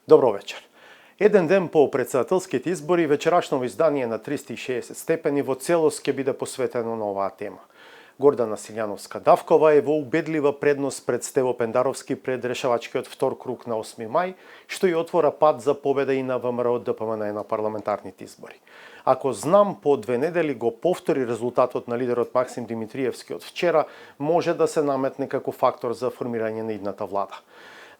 Добро вечер. Еден ден по председателските избори, вечерашното издание на 360 степени во целост ќе биде посветено на оваа тема. Гордана Силјановска-Давкова е во убедлива предност пред Стево Пендаровски пред решавачкиот втор круг на 8 мај, што ја отвора пат за победа и на ВМРО ДПМН на парламентарните избори. Ако знам, по 2 недели го повтори резултатот на лидерот Максим Димитриевски од вчера, може да се наметне како фактор за формирање на идната влада.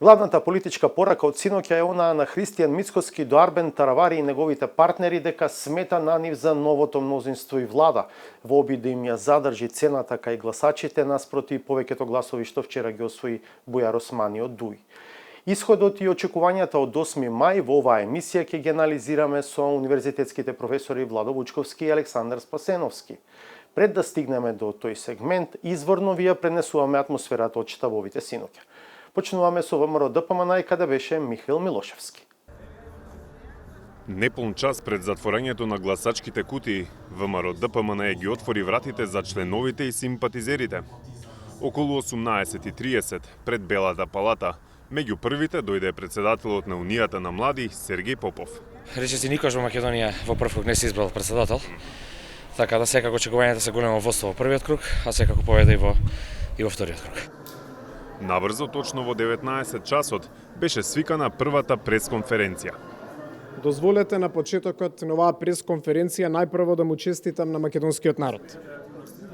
Главната политичка порака од синоќа е онаа на Христијан Мицкоски до Арбен Таравари и неговите партнери дека смета на нив за новото мнозинство и влада, во обид да им ја задржи цената кај гласачите наспроти повеќето гласови што вчера ги освои Бујар Османи од ДУИ. Исходот и очекувањата од 8 мај во оваа емисија ќе ги анализираме со универзитетските професори Владо Вучковски и Александар Спасеновски. Пред да стигнеме до тој сегмент, изворно ви ја пренесуваме атмосферата од штабовите синоќа. Почнуваме со ВМРО ДПМН, каде беше Михаил Милошевски. Неполн час пред затворањето на гласачките кутии, ВМРО ДПМН ги отвори вратите за членовите и симпатизерите. Околу 18:30 пред Белата палата, меѓу првите дојде председателот на Унијата на млади Сергеј Попов. Речиси никош во Македонија во прв круг не се избрал председател, така да секако очекувањата се големо водство во првиот круг, а секако победа и во вториот круг. Наврзо, точно во 19 часот, беше свикана првата пресконференција. Дозволете на почетокот на оваа пресконференција најпрво да му честитам на македонскиот народ.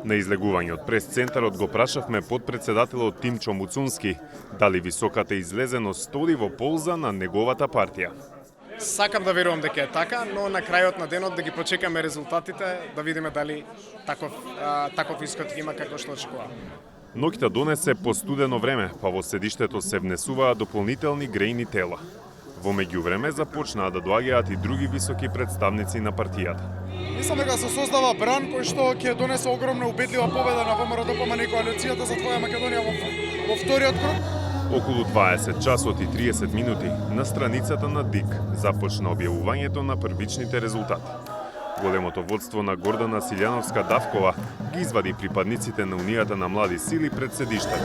На излегување од прес-центарот го прашавме подпредседателот Тимчо Муцунски дали високата излезеност оди во полза на неговата партија. Сакам да верувам дека е така, но на крајот на денот да ги почекаме резултатите, да видиме дали таков исход има како што очекуваме. Ноќта донесе постудено време, па во седиштето се внесуваа дополнителни грејни тела. Во меѓувреме започнаа да доаѓаат и други високи представници на партијата. Мислам дека се создава бран кој што ќе донесе огромна убедлива победа на ВМРО ДПМН и коалицијата за твоја Македонија во вториот круг. Околу 20 часот и 30 минути на страницата на ДИК започна објавувањето на првичните резултати. Големото водство на Гордана Силјановска-Давкова ги извади припадниците на Унијата на млади сили пред седиштето.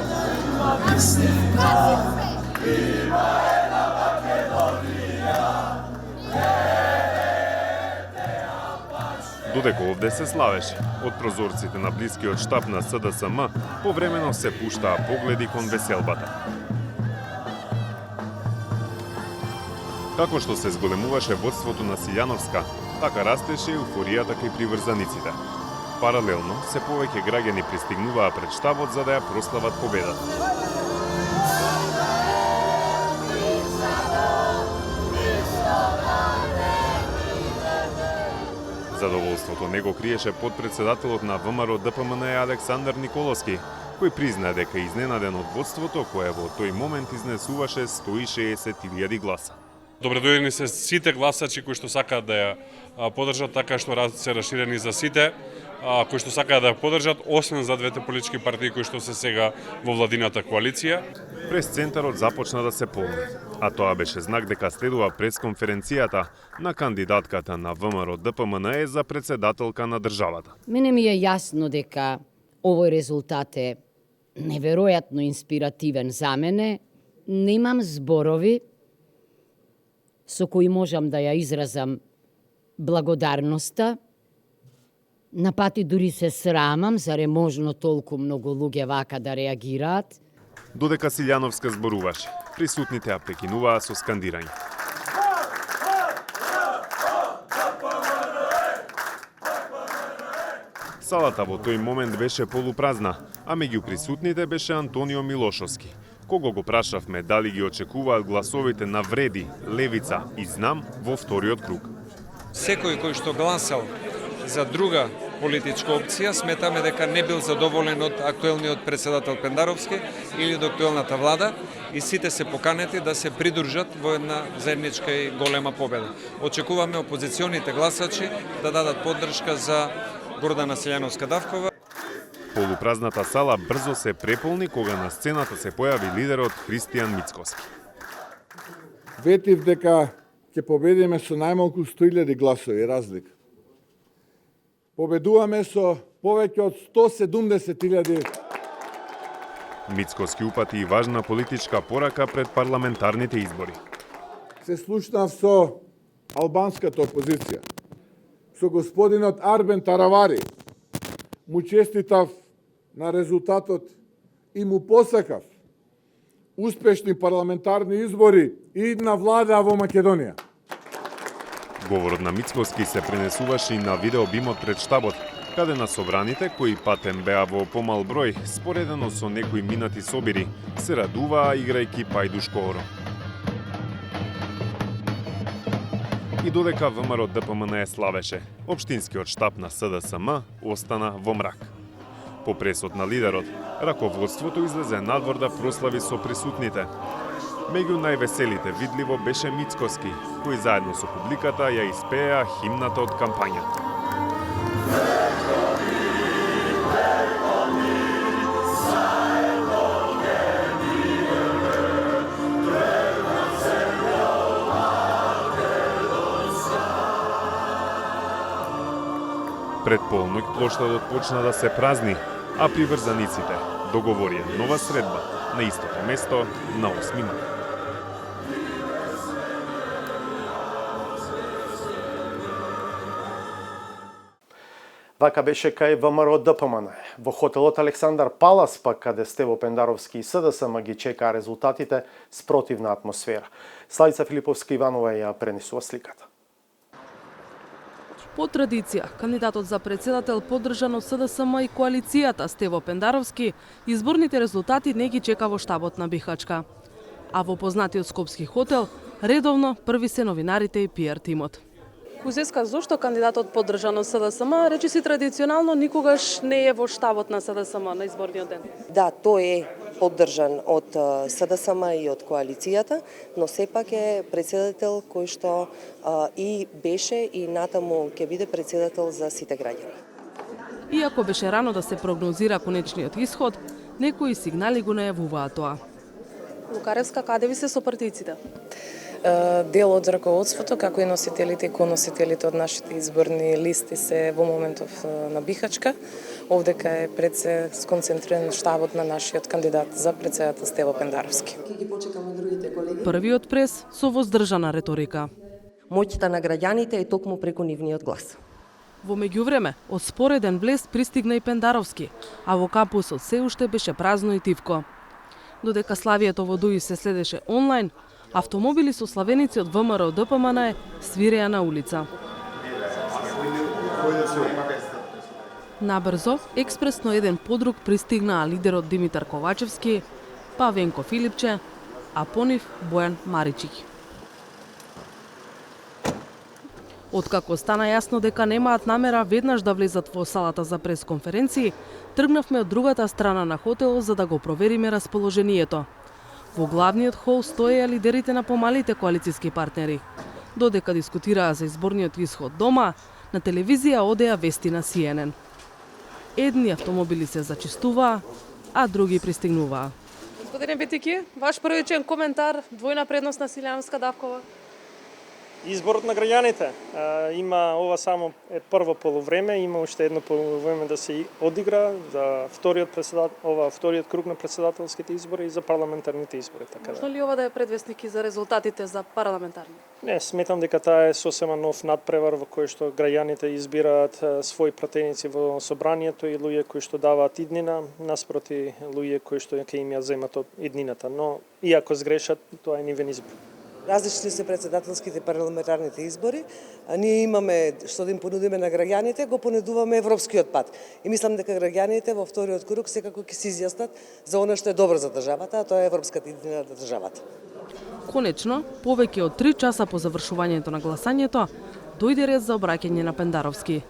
Додека овде се славеше, од прозорците на блискиот штаб на СДСМ повремено се пуштаа погледи кон веселбата. Како што се зголемуваше водството на Силјановска, така растеше еуфоријата кај приврзаниците. Паралелно, се повеќе граѓани пристигнуваа пред штабот за да ја прослават победата. Задоволството не го криеше подпредседателот на ВМРО ДПМН Александар Николовски, кој призна дека е изненаден од водството кое во тој момент изнесуваше 160.000 гласа. Добредојдени се сите гласачи кои што сакаат да ја поддржат, така што се расширени за сите кои што сакаат да ја поддржат, освен за двете политички партии кои што се сега во владината коалиција. Прес-центарот започна да се полни, а тоа беше знак дека следува пресконференцијата на кандидатката на ВМРО ДПМН за председателка на државата. Мене ми е јасно дека овој резултат е неверојатно инспиративен за мене. Немам зборови со кои можам да ја изразам благодарноста. На пати дури се срамам, заре можно толку многу луѓе вака да реагираат. Додека Силјановска зборуваше, присутните ја прекинуваа со скандирање. Салата во тој момент беше полупразна, а меѓу присутните беше Антонио Милошовски, кого го прашавме дали ги очекуваат гласовите на Вреди, Левица и Знам во вториот круг. Секој кој што гласал за друга политичка опција, сметаме дека не бил задоволен од актуелниот председател Пендаровски или од актуелната влада и сите се поканети да се придружат во една заедничка и голема победа. Очекуваме опозиционите гласачи да дадат поддршка за Гордана Силјановска-Давкова. Полупразната сала брзо се преполни кога на сцената се појави лидерот Христијан Мицкоски. Ветив дека ќе победиме со најмалку 100.000 гласови разлика. Победуваме со повеќе од 170.000. Мицкоски упати и важна политичка порака пред парламентарните избори. се слушнав со албанската опозиција, со господинот Арбен Таравари, му честитав на резултатот и му посакав успешни парламентарни избори и на влада во Македонија. Говорот на Мицкоски се пренесуваше и на видеобимот пред штабот, каде на собраните, кои патем беа во помал број, споредено со некои минати собири, се радуваа играјки пајдушко-оро. И додека ВМРО ДПМН славеше, општинскиот штаб на СДСМ остана во мрак. По пресот на лидерот, раководството излезе надвор да прослави со присутните. Меѓу највеселите видливо беше Мицкоски, кој заедно со публиката ја испеа химната од кампањата. Пред полноќ плоштадот почна да се празни, а приврзаниците договорија нова средба на истото место на 8 май. Вака беше кај ВМРО ДПМН. Во хотелот Александар Палас, пак каде Стево Пендаровски и СДСМ ги чекаа резултатите с противна атмосфера. Славица Филиповска-Иванова ја пренесува сликата. По традиција, кандидатот за председател поддржан од СДСМ и коалицијата Стево Пендаровски, изборните резултати не ги чека во штабот на Бихачка. А во познатиот скопски хотел, редовно први се новинарите и пиар тимот. Кузеска, зошто кандидатот поддржан од СДСМ, речиси традиционално никогаш не е во штабот на СДСМ на изборниот ден? Да, тој е поддржан од СДСМ и од коалицијата, но сепак е председател кој што и беше и натаму ќе биде председател за сите граѓани. Иако беше рано да се прогнозира конечниот исход, некои сигнали го најавуваа тоа. Лукаревска, каде ви се сопартиците? Дел од раководството, како и носителите и коносителите од нашите изборни листи се во моментов на Бихачка. Овдека е пред се сконцентриран штабот на нашиот кандидат за председател Стево Пендаровски. Првиот прес со воздржана реторика. Моќта на граѓаните е токму преку нивниот глас. Во меѓувреме, од спореден блест пристигна и Пендаровски, а во кампусот се уште беше празно и тивко. Додека славието во Дуи се следеше онлайн, автомобили со славеници од ВМРО ДПМН свиреа на улица. Набрзо, експресно еден подруг пристигнаа лидерот Димитар Ковачевски, па Венко Филипче, а по нив Бојан Маричик. Откако стана јасно дека немаат намера веднаш да влезат во салата за пресконференции, тргнавме од другата страна на хотелот за да го провериме расположението. Во главниот хол стоеа лидерите на помалите коалициски партнери. Додека дискутираа за изборниот исход дома, на телевизија одеа вести на CNN. Едни автомобили се зачистуваа, а други пристигнуваа. Господине Бетики, ваш првичен коментар, двојна предност на Силјановска Давкова? Изборот на граѓаните. Има ова само е прво полувреме, има уште едно полувреме да се одигра за вториот круг на председателските избори и за парламентарните избори, така да. Можно ли ова да е предвестник и за резултатите за парламентарни? Не, сметам дека таа е сосема нов надпревар во кој што граѓаните избираат своји пратеници во собранието и луѓе кои што даваат иднина наспроти луѓе кои што ќе им ја земат од иднината, но иако сгрешат, тоа е нивен избор. Различни се председателските парламентарните избори, а ние имаме што да им понудиме на граѓаните, го понудуваме европскиот пат. И мислам дека граѓаните во вториот круг секако ќе се изјаснат за она што е добро за државата, а тоа е европската иднина на државата. Конечно, повеќе од 3 часа по завршувањето на гласањето, дојде ред за обраќање на Пендаровски.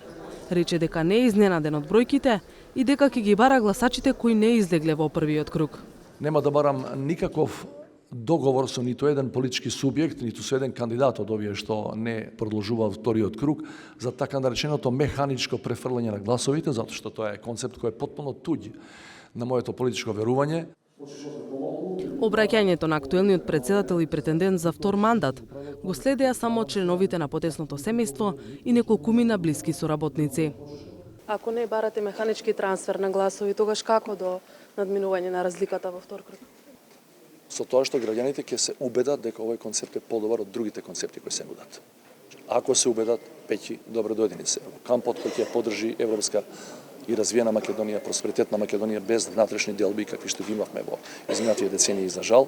Рече дека не е изненаден од бројките и дека ќе ги бара гласачите кои не излегле во првиот круг. Нема да барам никаков договор со ниту еден политички субјект, ниту со еден кандидат од овие што не продолжува вториот круг, за така нареченото механичко префрлање на гласовите, затоа што тоа е концепт кој е потполно туѓ на моето политичко верување. Обраќањето на актуелниот председател и претендент за втор мандат го следеа само членовите на потесното семејство и неколкумина блиски соработници. Ако не барате механички трансфер на гласови, тогаш како до надминување на разликата во втор круг? со тоа што граѓаните ќе се убедат дека овој концепт е подобар од другите концепти кои се нудат. Ако се убедат, пеќе добро дојдени се. Кампот кој ќе поддржи европска и развиена Македонија, просперитетна Македонија без внатрешни делби какви што ги имавме во изминатите децении за жал.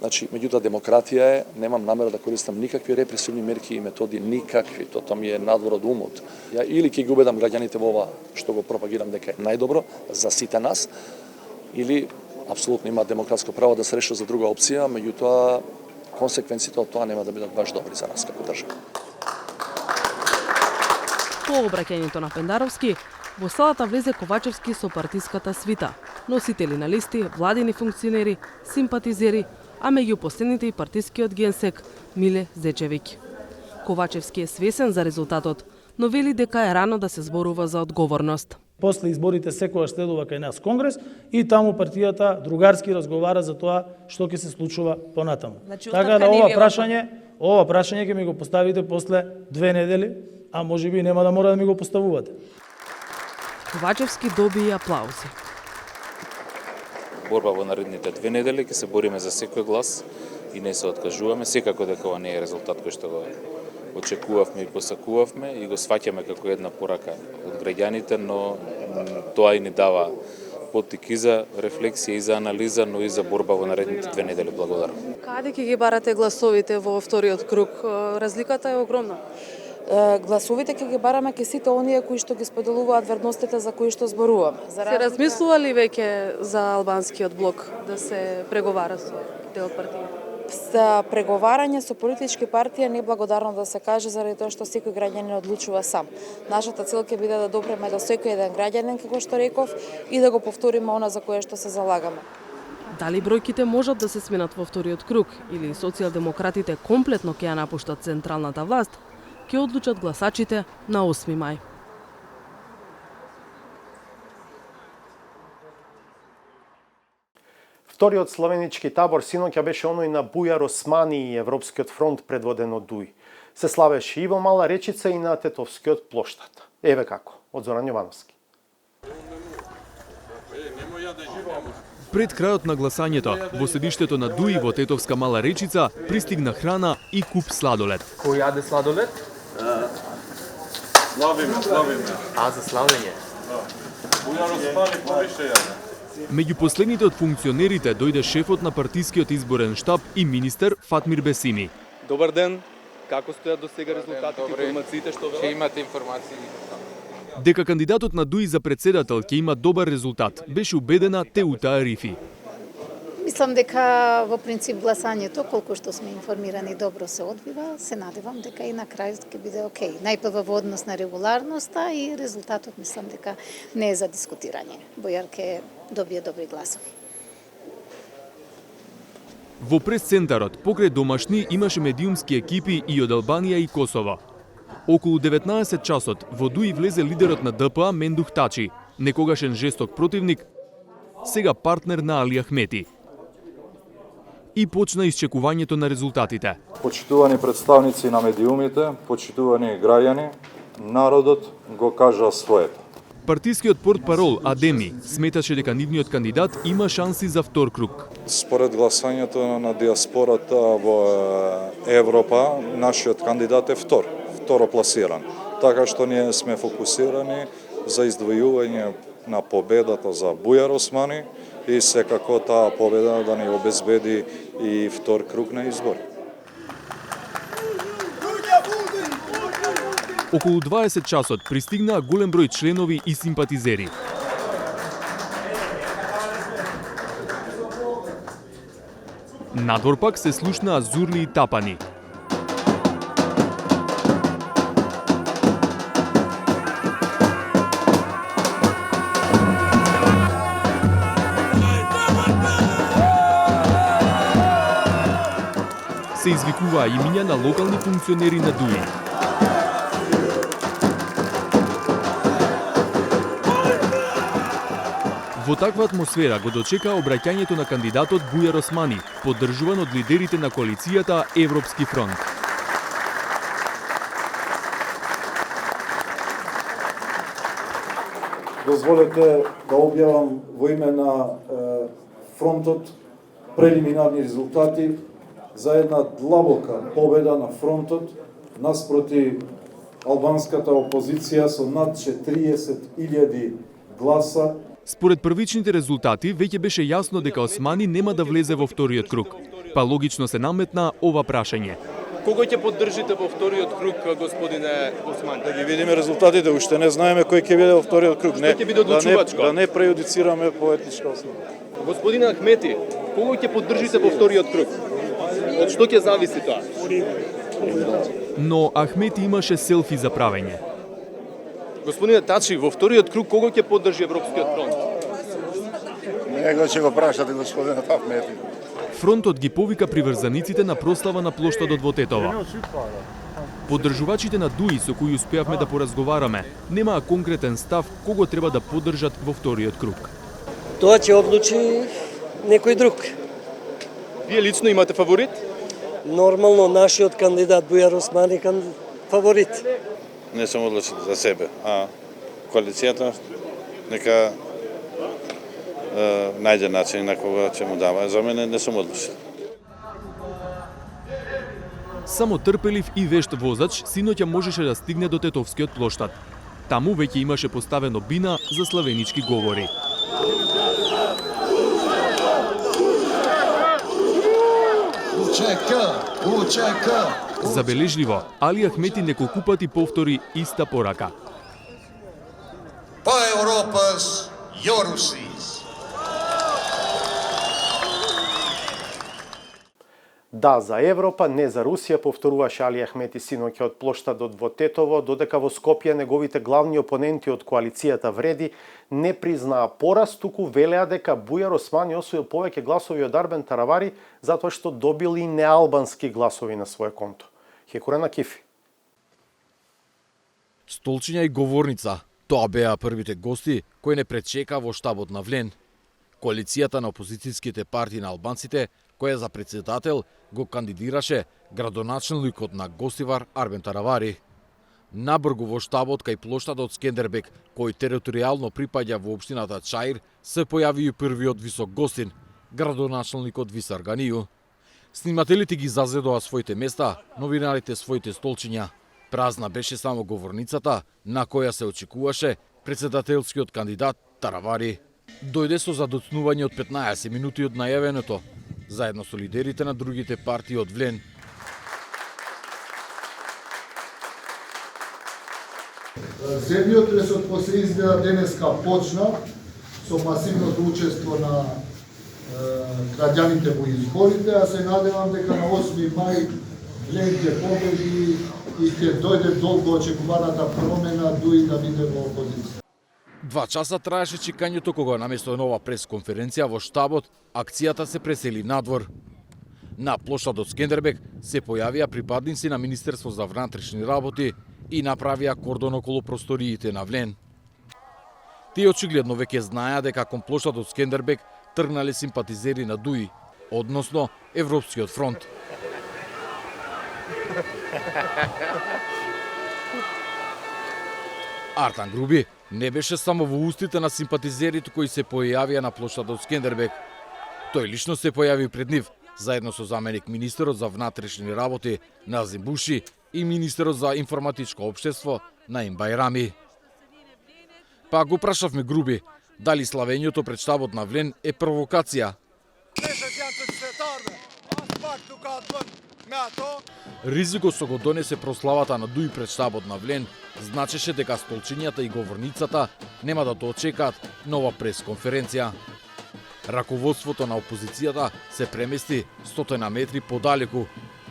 Значи, меѓутоа демократија е, немам намера да користам никакви репресивни мерки и методи, никакви, тоа ми е надвор од умот. Ја или ќе ги убедам граѓаните во ова што го пропагирам дека е најдобро за сите нас, или апсолутно има демократско право да се реши за друга опција, меѓутоа консеквенциите од тоа нема да бидат баш добри за нас како држава. По обраќањето на Пендаровски, во салата влезе Ковачевски со партиската свита, носители на листи, владини функционери, симпатизери, а меѓу последните и партискиот генсек Миле Зечевиќ. Ковачевски е свесен за резултатот, но вели дека е рано да се зборува за одговорност. После изборите секогаш следува кај нас конгрес и таму партијата другарски разговара за тоа што ќе се случува понатаму. Значи, така да ова прашање ќе ми го поставите после 2 недели, а можеби нема да мора да ми го поставувате. Ковачевски доби и аплаузи. Борба во наредните 2 недели, ќе се бориме за секој глас и не се откажуваме. Секако дека ова не е резултат кој што го очекувавме и посакувавме и го сваќаме како една порака од граѓаните, но тоа и ни дава поттик и за рефлексија, и за анализа, но и за борба во наредните 2 недели. Благодарам. Каде ќе ги барате гласовите во вториот круг? Разликата е огромна. Гласовите ќе ги бараме ке сите оние кои што ги споделуваат вредностите за кои што зборуваме. Се размислува ли веќе за албанскиот блок да се преговара со дел од партијата? За преговарање со политички партија не благодарно да се каже заради тоа што секој граѓанин одлучува сам. Нашата цел ќе биде да допреме до секој еден граѓанин, како што реков, и да го повториме она за кое што се залагаме. Дали бројките можат да се сменат во вториот круг или социјалдемократите комплетно ќе ја напуштат централната власт, ќе одлучат гласачите на 8 мај. Вториот словенички табор синоќа беше оној на Бујар Османи и Европскиот фронт предводен од Дуј. Се славеше и во Мала Речица и на Тетовскиот плоштад. Еве како, од Зоран Јовановски. Пред крајот на гласањето, во седиштето на Дуј во Тетовска Мала Речица пристигна храна и куп сладолед. Кој јаде сладолед? Славиме. А, за славење. Бујар Османи повише јаде. Меѓу последните од функционерите дојде шефот на партискиот изборен штаб и министер Фатмир Бесими. Добар ден. Како стојат до сега резултатите, информациите што велат? Ќе имате информации. Дека кандидатот на Дуј за председател ќе има добар резултат, беше убедена Теута Арифи. Мислам дека во принцип гласањето, колку што сме информирани, добро се одвива. Се надевам дека и на крајот ќе биде окей. Најпрво во однос на регуларноста и резултатот мислам дека не е за дискутирање. Бојар ќе добие добри гласови. Во прес-центарот, покрај домашни, имаше медиумски екипи и од Албанија и Косово. Околу 19 часот во Дуј влезе лидерот на ДПА Мендух Тачи, некогашен жесток противник, сега партнер на Али Ахмети. И почна исчекувањето на резултатите. Почитувани представници на медиумите, почитувани граѓани, народот го кажа своето. Партискиот портпарол Адеми сметаше дека нивниот кандидат има шанси за втор круг. Според гласањето на диаспората во Европа, нашиот кандидат е второпласиран. Така што ние сме фокусирани за издвојување на победата за Бујар Османи и секако таа победа да ни обезбеди и втор круг на избори. Околу 20 часот пристигнаа голем број членови и симпатизери. Надвор пак се слушнаа зурли и тапани. Се извикуваа имиња на локални функционери на Дуј. Во таква атмосфера го дочека обраќањето на кандидатот Бујар Османи, поддржуван од лидерите на коалицијата Европски фронт. Дозволете да објавам во име на фронтот прелиминарни резултати за една длабока победа на фронтот наспроти албанската опозиција со над 40.000 гласа. Според првичните резултати, веќе беше јасно дека Османи нема да влезе во вториот круг. Па логично се наметна ова прашање. Кого ќе поддржите во вториот круг, господине Османи? Да ги видиме резултатите, уште не знаеме кој ќе биде во вториот круг. Што ќе биде одлучувачко? Да не прејудицираме по етничка основа. Господине Ахмети, кого ќе поддржите во вториот круг? Од што ќе зависи тоа? Но Ахмети имаше селфи за правење. Господине Тачи, во вториот круг кого ќе поддржи Европскиот фронт? Него ќе го прашате господинот Ахмети. Фронтот ги повика приврзаниците на прослава на плоштадот во Тетово. Поддржувачите на ДУИ со кои успеавме да поразговараме, немаа конкретен став кого треба да поддржат во вториот круг. Тоа ќе одлучи некој друг. Вие лично имате фаворит? Нормално нашиот кандидат Бујар Османи фаворит. Не сум одлучил за себе, а коалицијата нека најде начин на кога ќе му дава. За мене не сум одлучил. Само трпелив и вешт возач синоќа можеше да стигне до Тетовскиот плоштад. Таму веќе имаше поставено бина за славенички говори. Забележливо, Али Ахмети неколку пати повтори иста порака. Па Европас, Јорусис. Да, за Европа, не за Русија, повторуваше Али Ахмети синоќа од плоштадот во Тетово, додека во Скопје неговите главни опоненти од коалицијата Вреди не признаа пораз, туку велеа дека Бујар Османи освоил повеќе гласови од Арбен Таравари затоа што добил и неалбански гласови на своје конто. Хекурена Кифи. Столчиња и говорница, тоа беа првите гости кои не пречека во штабот на Влен. Коалицијата на опозицијските партии на албанците, која за председател го кандидираше градоначелникот на Гостивар Арбен Таравари. Набргу во штабот кај плоштадот Скендербек, кој територијално припаѓа во општината Чаир, се појави и првиот висок гостин, градоначелникот Висар Ганију. Снимателите ги зазедоа своите места, новинарите своите столчиња. Празна беше само говорницата, на која се очекуваше председателскиот кандидат Таравари. Дојде со задоцнување од 15 минути од најавеното, заедно со лидерите на другите партии од Влен. Земјот тресот после изгледа денеска почна со масивното учество на граѓаните во изборите, а се надевам дека на 8 мај Влен ќе победи и ќе дојде долго очекуваната промена дуи да биде во опозиција. 2 часа траеше чекањето кога наместо нова пресконференција во штабот, акцијата се пресели надвор. На плоштадот Скендербек се појавија припадници на Министерство за внатрешни работи и направија кордон околу просториите на Влен. Тие очигледно веќе знаеа дека кон плоштадот Скендербек тргнале симпатизери на ДУИ, односно Европскиот фронт. Артан Груби не беше само во устите на симпатизерите кои се појавија на плоштадот Скендербек. Тој лично се појави пред нив, заедно со заменик министерот за внатрешни работи Назим Буши и министерот за информатичко општество Наим Бајрами. Па го прашавме Груби дали славењето пред штабот на Влен е провокација. Ризикот што го донесе прославата на ДУИ пред штабот на Влен значеше дека столчињата и говорницата нема да дочекаат нова пресконференција. Раководството на опозицијата се премести 100 метри подалеку,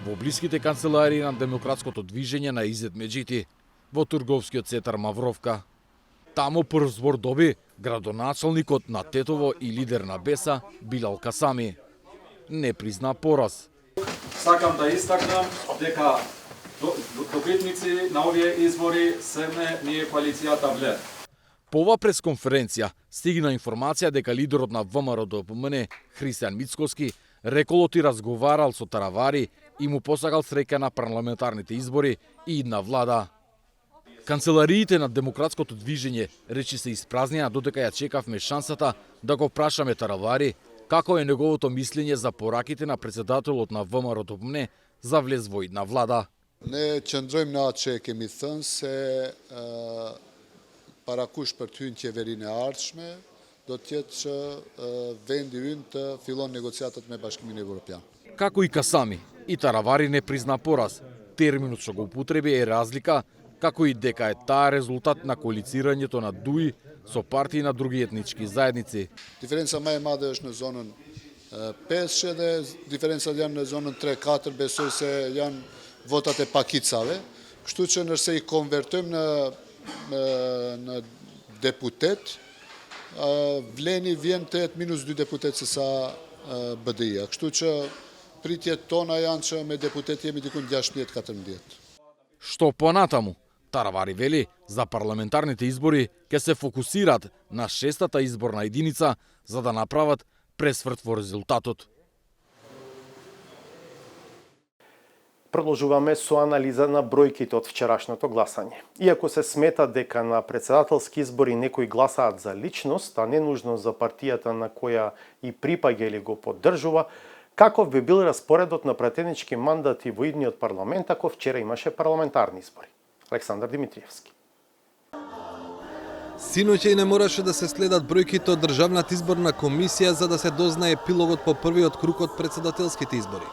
во блиските канцеларии на Демократското движење на Изет Меджити, во трговскиот центар Мавровка. Таму прв збор доби градоначелникот на Тетово и лидер на Беса Билал Касами. Не призна пораз. Сакам да истакнам дека добитници на овие избори сме ние коалицијата Влен. По ова пресконференција стигна информација дека лидерот на ВМРО-ДПМН Христијан Мицкоски реколоти разговарал со Таравари и му посакал среќа на парламентарните избори и идна влада. Канцелариите на Демократското движење речи се испразнија, додека ја чекавме шансата да го прашаме Таравари Како е неговото мислење за пораките на председателот на ВМРО-ДПМНЕ за влез во идна влада? Ne qëndrojmë në atë që kemi thënë se parakush për të hyrë në qeverinë e ardhshme do të jetë që vendi ynë të fillon negociatat me Bashkimin Evropian. Како и Касами, и Таравари не призна пораз. Терминот што го употреби е разлика, како и дека е таа резултат на коалицирањето на ДУИ со партии на други етнички заедници. Diferenca më e madhe është në zonën 5 dhe diferencat janë në zonën 3-4, besoj se janë votat e pakicave, kështu që nëse i konvertojmë në deputet, vleni vjen të jetë -2 deputet se sa BDI-a. Kështu që pritjet tona janë që me deputet jemi dikun 16-14. Што понатаму? Таравари вели за парламентарните избори ќе се фокусираат на 6-та изборна единица за да направат пресврт во резултатот. Продолжуваме со анализа на бројките од вчерашното гласање. Иако се смета дека на председателски избори некои гласаат за личност, а не нужно за партијата на која и припаѓа или го поддржува, каков би бил распоредот на пратенички мандати во идниот парламент ако вчера имаше парламентарни избори? Александар Димитриевски. Синоќа и не мораше да се следат бројките од Државната изборна комисија за да се дознае епилогот по првиот круг од председателските избори.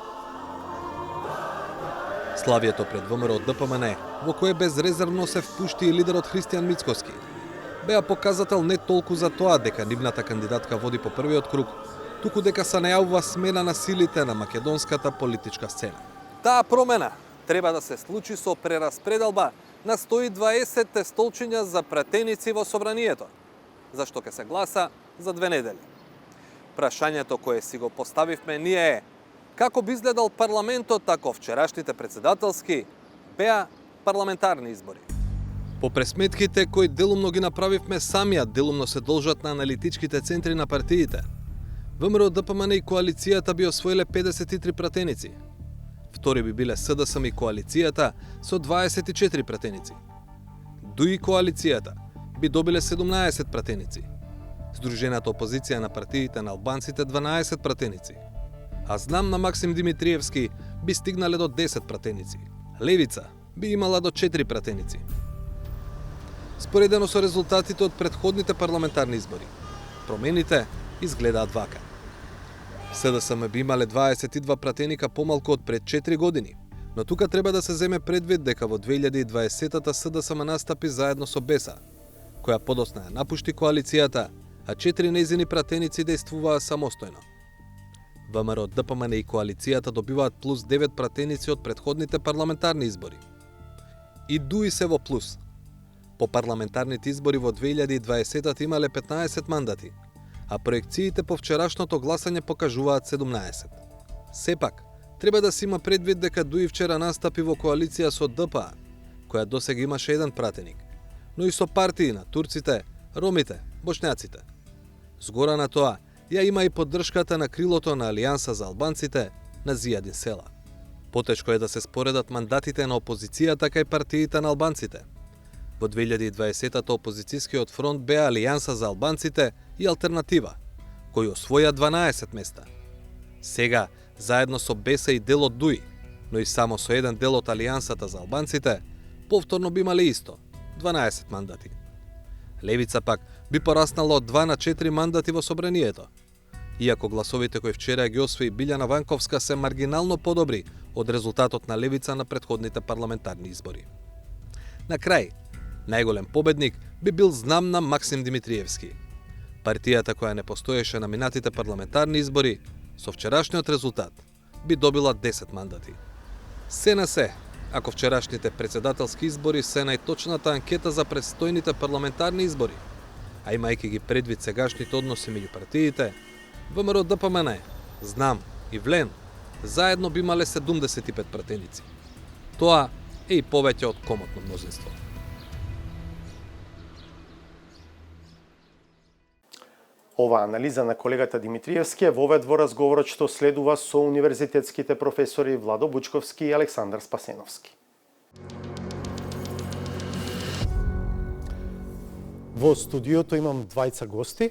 Славието пред ВМРО-ДПМНЕ, во кое безрезервно се впушти и лидерот Христијан Мицкоски, беа показател не толку за тоа дека нивната кандидатка води по првиот круг, туку дека се најавува смена на силите на македонската политичка сцена. Таа промена треба да се случи со прераспределба на 120 столчиња за пратеници во собранието, зашто ќе се гласа за 2 недели. Прашањето кое си го поставивме ние е како би изгледал парламентот ако вчерашните председателски беа парламентарни избори. По пресметките кои делумно ги направивме самија, делумно се должат на аналитичките центри на партиите. ВМРО-ДПМНЕ и коалицијата би освоиле 53 пратеници. Втори би биле СДСМ и коалицијата со 24 пратеници. ДУИ и коалицијата би добиле 17 пратеници. Сдружената опозиција на партиите на албанците 12 пратеници. А знам на Максим Димитриевски би стигнале до 10 пратеници. Левица би имала до 4 пратеници. Споредено со резултатите од претходните парламентарни избори, промените изгледаат вака. СДСМ би имале 22 пратеника помалку од пред 4 години, но тука треба да се земе предвид дека во 2020-та СДСМ настапи заедно со БЕСА, која подосна ја напушти коалицијата, а 4 нејзини пратеници действуваа самостојно. ВМРО-ДПМНЕ и коалицијата добиваат плюс 9 пратеници од претходните парламентарни избори. И ДУИ се во плюс. По парламентарните избори во 2020-та имале 15 мандати, а проекциите по вчерашното гласање покажуваат 17. Сепак, треба да се има предвид дека ДУИ вчера настапи во коалиција со ДПА, која досега имаше еден пратеник, но и со партии на турците, ромите, бошњаците. Згора на тоа, ја има и поддршката на крилото на Алијанса за албанците на Зијадин Села. Потешко е да се споредат мандатите на опозицијата кај партиите на албанците. Во 2020-та опозицијскиот фронт беа Алијанса за албанците и Алтернатива, кои освоја 12 места. Сега, заедно со БЕСА и дел од ДУИ, но и само со еден дел од Алијансата за албанците, повторно би имале исто, 12 мандати. Левица пак би пораснала од 2 на 4 мандати во собранието. Иако гласовите кои вчера ги освои Билјана Ванковска се маргинално подобри од резултатот на Левица на претходните парламентарни избори. На крај, најголем победник би бил знам на Максим Димитриевски. Партијата која не постоеше на минатите парламентарни избори, со вчерашниот резултат, би добила 10 мандати. Се на се, ако вчерашните председателски избори се најточната анкета за предстојните парламентарни избори, а имајќи ги предвид сегашните односи меѓу партиите, ВМРО-ДПМНЕ, Знам и Влен заедно би имале 75 пратеници. Тоа е и повеќе од комотно мнозинство. Ова анализа на колегата Димитриевски е вовед во разговорот што следува со универзитетските професори Владо Бучковски и Александар Спасеновски. Во студиото имам двајца гости.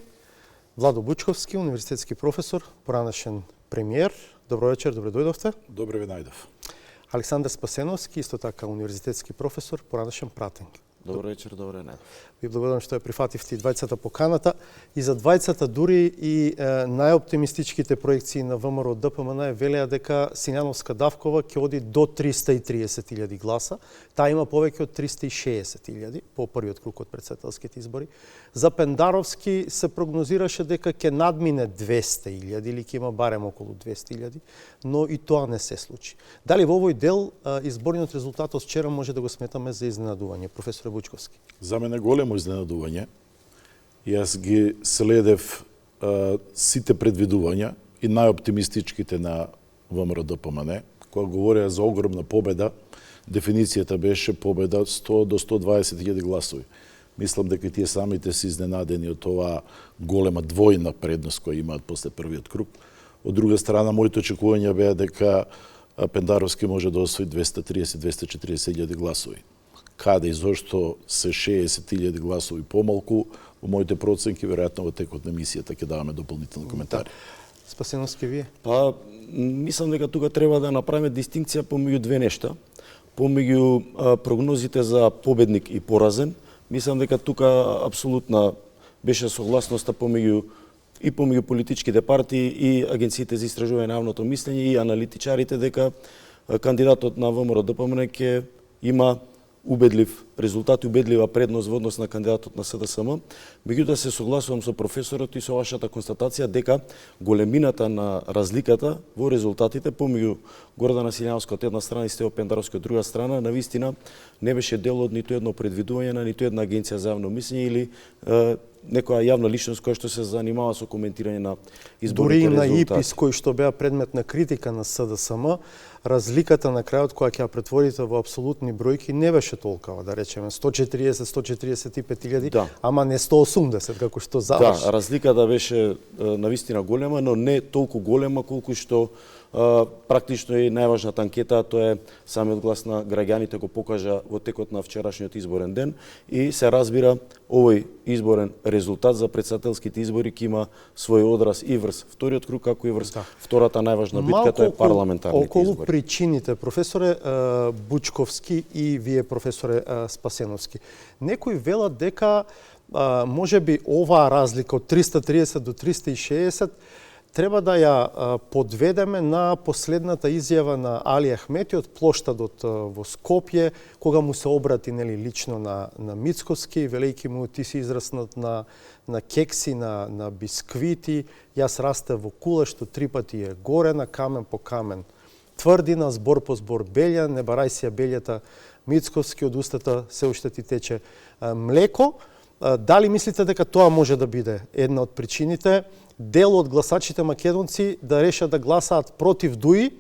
Владо Бучковски, универзитетски професор, поранашен премиер. Добро вечер, добре дојдовте. Добре ви најдов. Александар Спасеновски, исто така универзитетски професор, поранашен пратеник. Добро вечер, добре најдов. Ви благодарам што ја прифативте и двајцата поканата. И за двајцата дури и најоптимистичките проекции на ВМРО ДПМН велеа дека Силјановска Давкова ќе оди до 330.000 гласа. Таа има повеќе од 360.000 по првиот круг од претседателските избори. За Пендаровски се прогнозираше дека ќе надмине 200.000 или ќе има барем околу 200.000, но и тоа не се случи. Дали во овој дел изборниот резултат од вчера може да го сметаме за изненадување, професоре Бучковски? За мене големо изненадување. Јас ги следев сите предвидувања и најоптимистичките на ВМРО ДПМН, кога говореа за огромна победа. Дефиницијата беше победа од 100 до 120.000 гласови. Мислам дека тие самите се изненадени од оваа голема двојна предност која имаат после првиот круг. Од друга страна, моите очекувања беа дека Пендаровски може да освои 230-240.000 гласови. Каде и зошто се 60.000 гласови помалку, во моите проценки, веројатно во текот на емисијата ќе даваме дополнителни коментари. Спасеновски, вие? Па, мислам дека тука треба да направиме дистинкција помеѓу две нешта. Помеѓу прогнозите за победник и поразен. Мислам дека тука апсолутна беше согласноста помеѓу политичките партии и агенциите за истражување на јавното мислење и аналитичарите дека кандидатот на ВМРО ДПМН ќе има убедлив резултат и убедлива предност во однос на кандидатот на СДСМ. Меѓутоа се согласувам со професорот и со вашата констатација дека големината на разликата во резултатите помеѓу Гордана Силјановска од една страна и Стево Пендаровски од друга страна навистина не беше дел од ниту едно предвидување на ниту една агенција за јавно мислење или некоја јавна личност која што се занимава со коментирање на изборните резултати. Дури и на ИПИС кои што беа предмет на критика на СДСМ, разликата на крајот која ќе ја претворите во апсолутни бројки не беше толкова, да речеме 140-145.000, да, ама не 180 како што заврши. Да, разликата беше навистина голема, но не толку голема колку што практично и најважната анкета, тоа е самиот глас на граѓаните го покажа во текот на вчерашниот изборен ден и се разбира овој изборен резултат за претседателските избори ќе има свој одраз и врз вториот круг, како и врз втората најважна битка, тоа е парламентарните избори. Околу причините, професоре Бучковски и вие, професоре Спасеновски. Некои велат дека можеби оваа разлика од 330 до 360 треба да ја подведеме на последната изјава на Али Ахмети од плоштадот во Скопје, кога му се обрати лично на Мицкоски, велејќи му ти си израснат на кекси, на бисквити, јас растев во кула што 3 пати е горе, на камен по камен тврдина, збор по збор белја, не барај си ја белјата Мицкоски, од устата се уште ти тече млеко. Дали мислите дека тоа може да биде една од причините дел од гласачите македонци да решат да гласаат против Дуи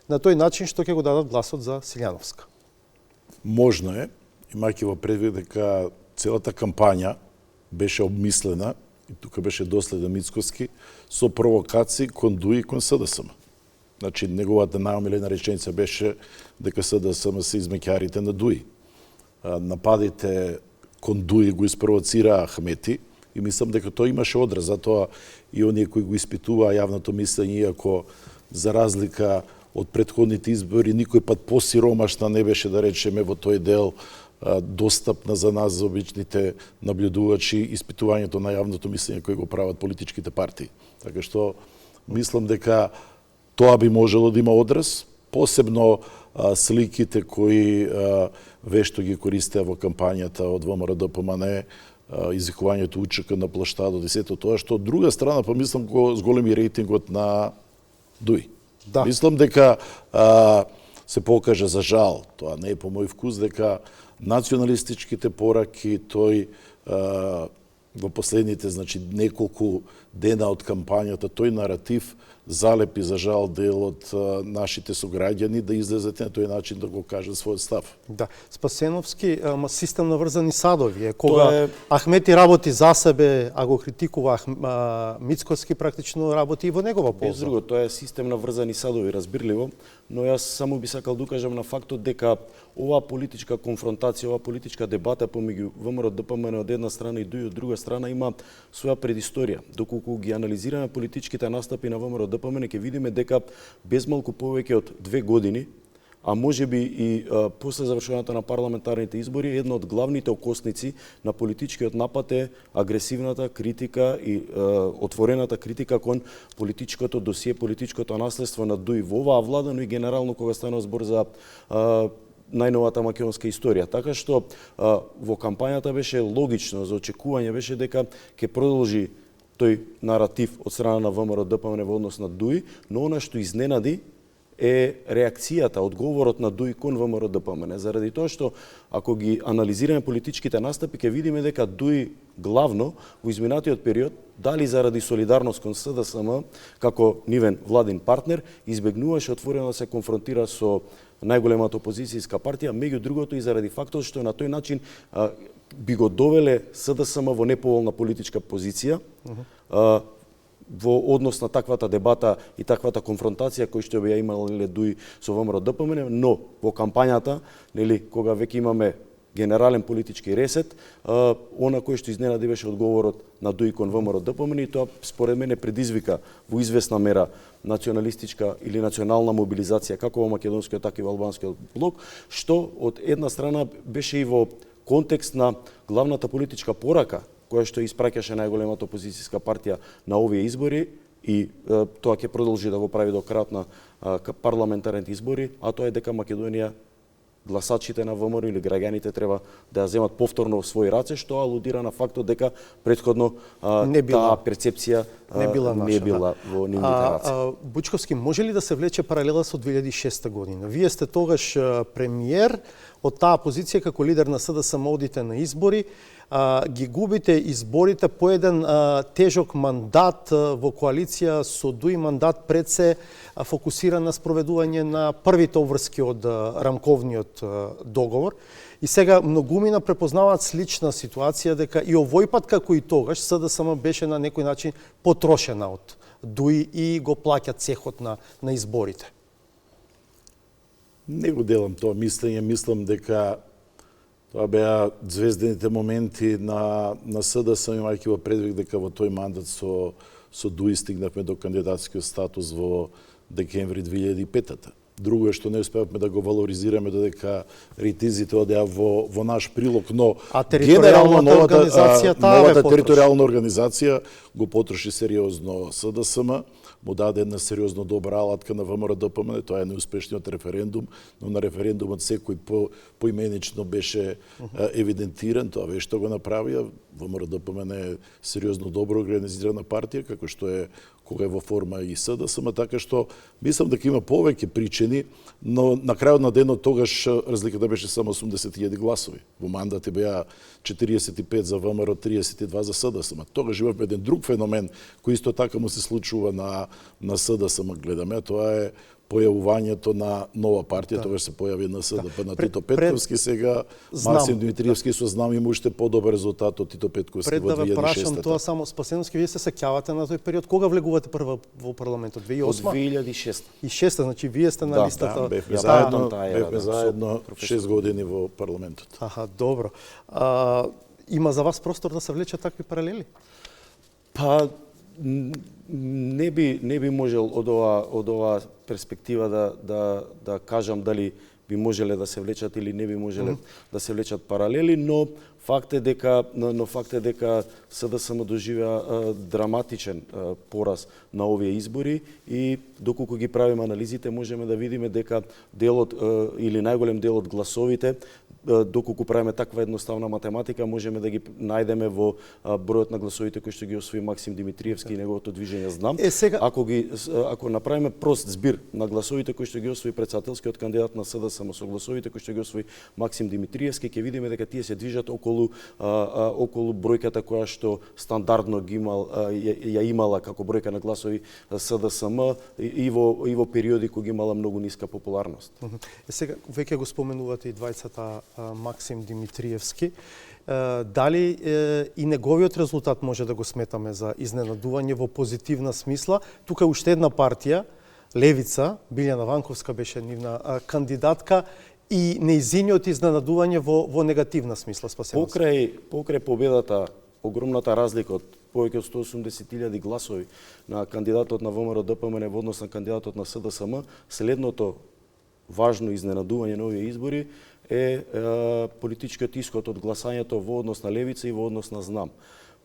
на тој начин што ќе го дадат гласот за Силјановска? Можно е, имајќи во предвид дека целата кампања беше обмислена и тука беше доследен Мицкоски со провокации кон Дуи и кон СДСМ. Значи, неговата најомилена реченица беше дека СДСМ се измеќарите на Дуи. Нападите кон Дуи го испровоцираа Ахмети и мислам дека тоа имаше одраз, затоа и оние кои го испитуваа јавното мислење, иако за разлика од претходните избори никој пат посиромашна не беше, да речеме, во тој дел достапна за нас, за обичните наблюдувачи, испитувањето на јавното мислење кој го прават политичките партии. Така што мислам дека тоа би можело да има одраз, посебно сликите кои вешто ги користеа во кампањата од ВМРО ДПМН, изикувањето УЧК на плоштадот и сето тоа, што од друга страна помислам го зголеми рейтингот на Дуи. Да. Мислам дека се покажа за жал, тоа не е по мој вкус, дека националистичките пораки тој во последните неколку дена од кампањата, тој наратив залепи за жал дел од нашите сограѓани да излезете на тој начин да го кажат својот став. Да, Спасеновски, систем на врзани садови е кога Ахмети работи за себе, а го критикува Мицкоски, практично работи и во негова полза. Без друго, тоа е систем на врзани садови, разбирливо, но јас само би сакал да укажам на фактот дека оваа политичка конфронтација, оваа политичка дебата помеѓу ВМРО ДПМН од една страна и Дуи од друга страна има своја предисторија. Доколку ги анализираме политичките настапи на ВМРО ДПМН, ќе видиме дека без малку повеќе од 2 години, а може би и после завршувањето на парламентарните избори, една од главните окосници на политичкиот напад е агресивната критика и отворената критика кон политичкото досие, политичкото наследство на ДУИ во оваа влада, но и генерално кога станува збор за најновата македонска историја. Така што во кампањата беше логично, за очекување беше дека ќе продолжи тој наратив од страна на ВМРО ДПМН во однос на ДУИ, но она што изненади е реакцијата, одговорот на ДУИ кон ВМРО ДПМН. Заради тоа што ако ги анализираме политичките настапи, ќе видиме дека ДУИ главно во изминатиот период, дали заради солидарност кон СДСМ, како нивен владин партнер, избегнуваше отворено да се конфронтира со најголемата опозицијска партија, меѓу другото и заради фактот што на тој начин би го довеле СДСМ во неповолна политичка позиција, во однос на таквата дебата и таквата конфронтација кој што би ја имале ДУИ со ВМРО ДПМН, но во кампањата, нели, кога веќе имаме генерален политички ресет, она кој што изненади беше одговорот на ДУИ кон ВМРО ДПМН и тоа според мене предизвика во известна мера националистичка или национална мобилизација како во македонскиот така и во албанскиот блок, што од една страна беше и во контекст на главната политичка порака која што испраќаше најголемата опозицијска партија на овие избори и тоа ќе продолжи да го прави до крајот на парламентарните избори, а тоа е дека Македонија, гласачите на ВМРО или граѓаните треба да ја земат повторно во своји раце, што алудира на фактот дека претходно таа перцепција не била во нивните раце. Бучковски, може ли да се влече паралела со 2006 година? Вие сте тогаш премиер, од таа позиција како лидер на СДСМ одите на избори, ги губите изборите по еден тежок мандат во коалиција со ДУИ, мандат пред се фокусиран на спроведување на првите обврски од рамковниот договор. И сега многумина препознаваат слична ситуација дека и овој пат како и тогаш СДСМ беше на некој начин потрошена од ДУИ и го плаќа цехот на изборите. Не го делам тоа мислење, мислам дека тоа беа звездените моменти на СДСМ, имајќи во предвид дека во тој мандат со ДУИ стигнавме до кандидатскиот статус во декември 2005-та. Друго е што не успеавме да го валоризираме додека ритизите одеа во наш прилог, но генерално новата територијална организација го потроши сериозно СДСМ, му даде една сериозно добра алатка на ВМРО ДПМН, тоа е неуспешниот референдум, но на референдумот секој поименично беше евидентиран, тоа ве што го направија. ВМРО ДПМН е сериозно добро организирана партија, како што е кога е во форма и СДСМ, така што мислам дека има повеќе причини, но на крајот на денот тогаш разликата беше само 80.000 гласови. Во мандати беа 45 за ВМРО, 32 за СДСМ. Тогаш имавме еден друг феномен кој исто така му се случува на СДСМ, гледаме, тоа е појавувањето на нова партија, тогаш се појави на СДП на Тито Петковски, сега Максим Димитриевски со знам има уште подобар резултат од Тито Петковски во 2006-та. Пред да ве прашам тоа само, Спасеновски, вие се сеќавате на тој период, кога влегувате прва во парламентот? 2008? Од 2006. И 6-та, значи вие сте на листата. Да, бевме заедно 6 години во парламентот. Аха, добро. Има за вас простор да се влечат такви паралели? Па не би можел од оваа перспектива да кажам дали би можеле да се влечат или не би можеле да се влечат паралели, но факт е дека СДСМ доживеа драматичен пораз на овие избори и доколку ги правиме анализите можеме да видиме дека делот или најголем дел од гласовите, доколку правиме таква едноставна математика, можеме да ги најдеме во бројот на гласовите кои што ги освои Максим Димитриевски и неговото движење Знам. Ако направиме прост збир на гласовите кои што ги освои претседателскиот кандидат на СДСМ со гласовите кои што ги освои Максим Димитриевски, ќе видиме дека тие се движат околу бројката која што стандардно ја имала како бројка на гласови СДСМ и во периоди кога имала многу ниска популарност. Сега веќе го споменувате и двајцата Максим Димитриевски. Дали и неговиот резултат може да го сметаме за изненадување во позитивна смисла? Тука уште една партија, Левица, Билјана Ванковска беше нивна кандидатка, и неизиниот изненадување во негативна смисла, Спасеновски. Покрај победата огромната разлика од повеќе од 180.000 гласови на кандидатот на ВМРО ДПМН во однос на кандидатот на СДСМ, следното важно изненадување на овие избори е политичкиот исход од гласањето во однос на левица и во однос на знам.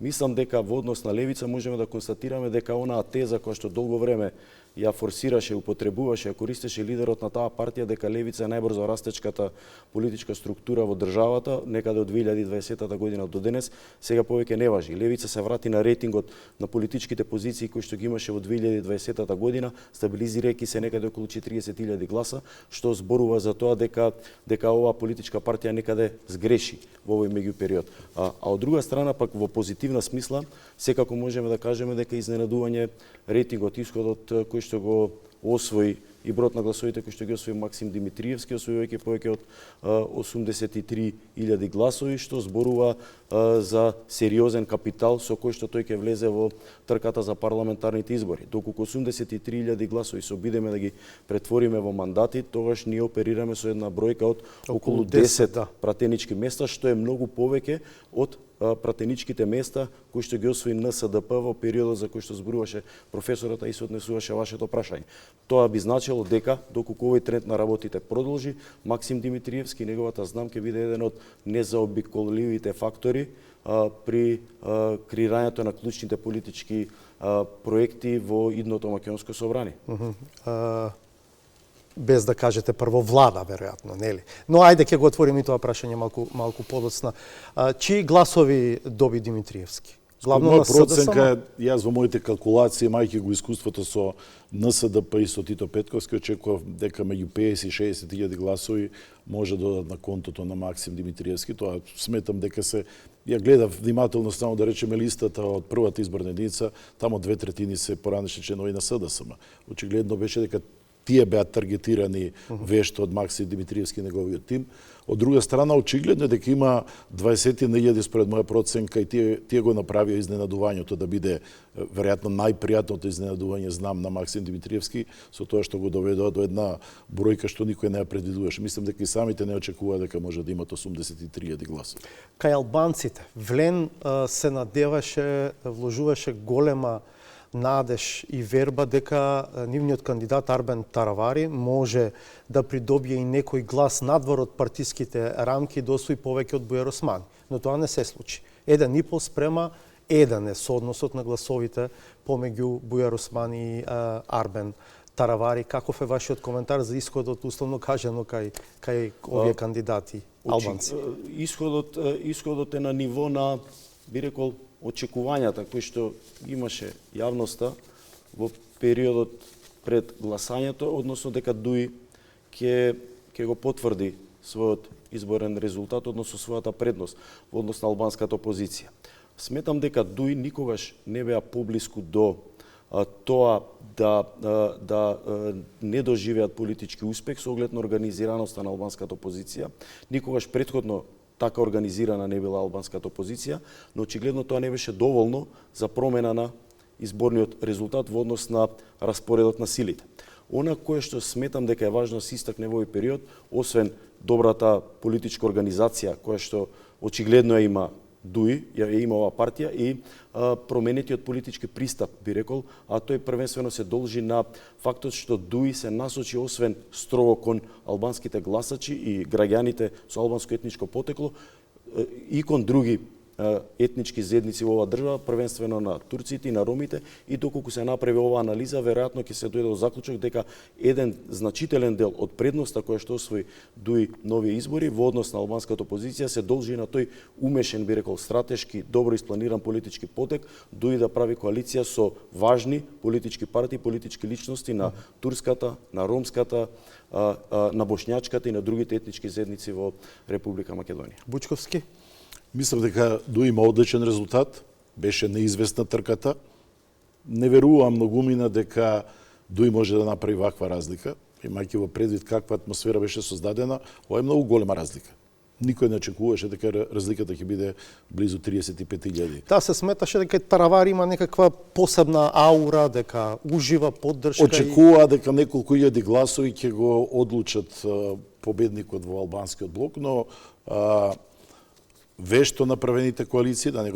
Мислам дека во однос на левица можеме да констатираме дека онаа теза која што долго време ја форсираше, употребуваше, ја користеше лидерот на таа партија дека левица е најбрзо растечката политичка структура во државата, некаде од 2020 година до денес, сега повеќе не важи. Левица се врати на рейтингот на политичките позиции кои што ги имаше во 2020 година, стабилизирајќи се некаде околу 40.000 гласа, што зборува за тоа дека оваа политичка партија некаде сгреши во овој меѓупериод. А од друга страна пак во позитивна смисла, секако можеме да кажеме дека изненадување рейтингот, исходот кој што го освои и бројот на гласовите кои што ги освои Максим Димитриевски, освојувајќи повеќе од 83.000 гласови, што зборува за сериозен капитал со кој што тој ќе влезе во трката за парламентарните избори. Доколку 83.000 гласови се обидеме да ги претвориме во мандати, тогаш ние оперираме со една бројка од околу 10 пратенички места, што е многу повеќе од пратеничките места кои што ги освои НСДП во периодот за кој што зборуваше професорот, и се однесуваше вашето прашање. Тоа би значило дека доколку овој тренд на работите продолжи, Максим Димитриевски и неговата знам ќе биде еден од незаобиколивите фактори при креирањето на клучните политички проекти во идното македонско собрание. Без да кажете прво влада, веројатно, нели? Но ајде ќе го отвориме и тоа прашање малку подоцна. Чии гласови доби Димитриевски? Главно на проценка, јас во моите калкулации, мајќи го искуството со НСДП и со Тито Петковски, очекував дека меѓу 50 и 60.000 гласови може да додат на контото на Максим Димитриевски. Тоа сметам дека ја гледав внимателно само да речеме листата од првата изборна единица, тамо 2/3 се поранешни членови на СДСМ. Очигледно беше дека тие беа таргетирани вешто од Максим Димитриевски и неговиот тим. Од друга страна, очигледно е дека има 20.000 според моја проценка и тие го направија изненадувањето да биде веројатно најпријатното изненадување, знам, на Максим Димитриевски, со тоа што го доведоа до една бројка што никој не ја предвидуваше. Мислам дека и самите не очекуваа дека може да имат 83.000 гласови. Кај албанците, Влен се надеваше, вложуваше голема надеж и верба дека нивниот кандидат Арбен Таравари може да придобие и некој глас надвор од партиските рамки да освои повеќе од Бујар Османи. Но тоа не се случи. 1,5 спрема 1 е соодносот на гласовите помеѓу Бујар Османи и Арбен Таравари. Каков е вашиот коментар за исходот, условно кажано, кај овие кандидати албанци? Исходот е на ниво на, би рекол, очекувањата кои што имаше јавноста во периодот пред гласањето, односно дека Дуи ќе го потврди својот изборен резултат, односно својата предност во однос на албанската опозиција. Сметам дека Дуи никогаш не беа поблиску до тоа да не доживеат политички успех со оглед на организираноста на албанската опозиција. Никогаш претходно така организирана не била албанската опозиција, но очигледно тоа не беше доволно за промена на изборниот резултат во однос на распоредот на силите. Она кое што сметам дека е важно да се истакне во овој период, освен добрата политичка организација која што очигледно ја има Дуи, ја има оваа партија, и променетиот политички пристап, би рекол, а тој првенствено се должи на фактот што Дуи се насочи освен строго кон албанските гласачи и граѓаните со албанско етничко потекло и кон други етнички заедници во оваа држава, првенствено на турците и на ромите, и доколку се направи оваа анализа, веројатно ќе се дојде до заклучок дека еден значителен дел од предноста која што освои Дуи нови избори во однос на албанската опозиција се должи на тој умешен, би рекол, стратешки, добро испланиран политички потек, Дуи да прави коалиција со важни политички партии, политички личности на турската, на ромската, на бошњачката и на другите етнички заедници во Република Македонија. Бучковски? Мислам дека Дуи има одличен резултат, беше неизвестна трката. Не верувам многумина дека Дуи може да направи ваква разлика, имајќи во предвид каква атмосфера беше создадена, ова е многу голема разлика. Никој не очекуваше дека разликата ќе биде близу 35.000. Да, се сметаше дека Таравари има некаква посебна аура, дека ужива поддршка. Очекува дека неколку илјади гласови ќе го одлучат победникот во албанскиот блок, но вешто направените коалиции, да не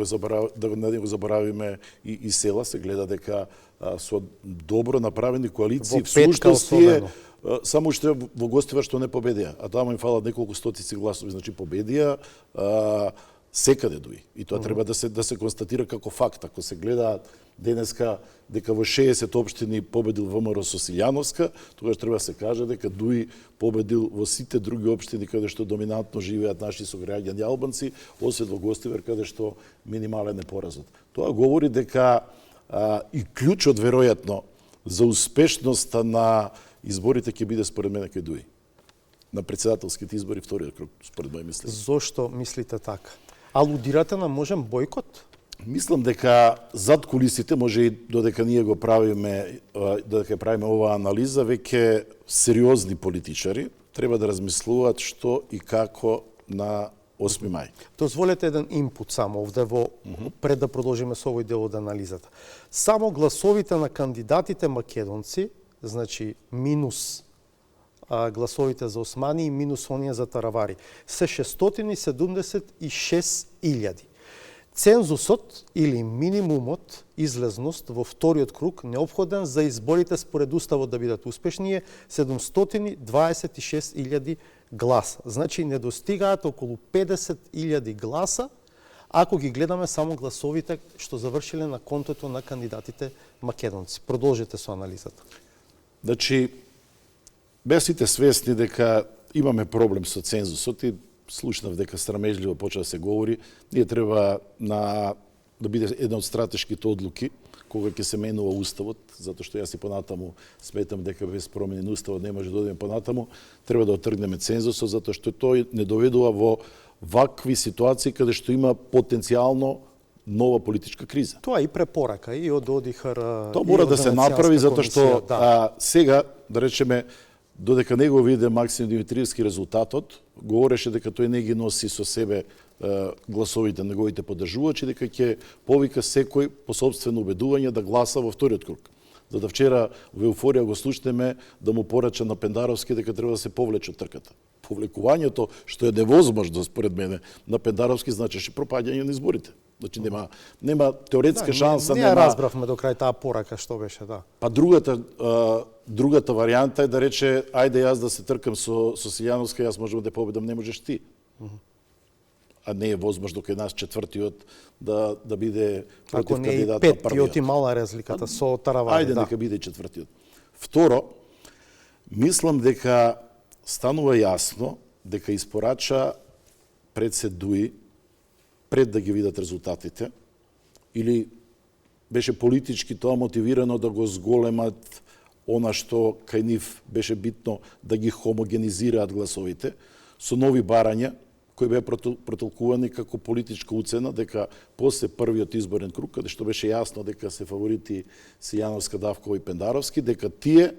го заборавиме и села, се гледа дека со добро направени коалиции Во петка всушност тие особено. само што во Гостивар што не победија, а таму им фалат неколку стотици гласови, значи победија секаде дуи. И тоа треба да се констатира како факт. Ако се гледа денеска дека во 60 општини победил ВМРО со Силјановска, тогаш треба да се каже дека дуи победил во сите други општини каде што доминантно живеат наши сограѓани албанци, освен во Гостивар каде што минимален е поразот. Тоа говори дека и клучот веројатно за успешноста на изборите ќе биде според мене кај дуи. На председателските избори вториот круг, според мој мислење. Зошто мислите така? Алудирате на можен бојкот? Мислам дека зад кулисите, може и додека ние го правиме, додека правиме оваа анализа, веќе сериозни политичари треба да размислуваат што и како на 8 мај. Дозволете еден инпут само овде пред да продолжиме со овој дел од анализата. Само гласовите на кандидатите македонци, значи минус гласовите за османи и минус оние за таравари, се 676.000. Цензусот или минимумот излезност во вториот круг неопходен за изборите според уставот да бидат успешни е 726.000 гласа. Значи не достигаат околу 50.000 гласа ако ги гледаме само гласовите што завршиле на контото на кандидатите македонци. Продолжете со анализата. Значи, беа сите свесни дека имаме проблем со цензусот и слушнав дека срамежливо почна да се говори, ние треба да биде една од стратешките одлуки кога ќе се менува уставот, затоа што јас и понатаму сметам дека без промени на уставот не може да одиме понатаму, треба да отргнеме цензусот затоа што тој не доведува во вакви ситуации каде што има потенцијално нова политичка криза. Тоа и препорака и од ОДИХР. Тоа мора да се направи затоа што сега, да речеме, додека не го виде Максим Димитриевски резултатот, говореше дека тој не ги носи со себе гласовите на неговите поддржувачи, дека ќе повика секој по собствено убедување да гласа во вториот круг. Зато вчера во еуфорија го слушнеме да му порача на Пендаровски дека треба да се повлече од трката. Повлекувањето, што е невозможно според мене, на Пендаровски значеше пропаѓање на изборите. Значи нема теоретска шанса, нема. Ние разбравме до крај таа порака што беше, да. Па другата варијанта е да рече ајде јас да се тркам со Силјановска, јас можам да победам, не можеш ти. А не е возможно кај нас четвртиот да биде против кандидат на првиот. Ако не и петиот и мала разликата со таравари. Ајде нека биде четвртиот. Второ, мислам дека станува јасно дека испорача пред се дуи, пред да ги видат резултатите, или беше политички тоа мотивирано да го зголемат она што кај нив беше битно да ги хомогенизираат гласовите, со нови барања, кои беа протолкувани како политичка уцена дека после првиот изборен круг, каде што беше јасно дека се фаворити Силјановска, Давкова и Пендаровски, дека тие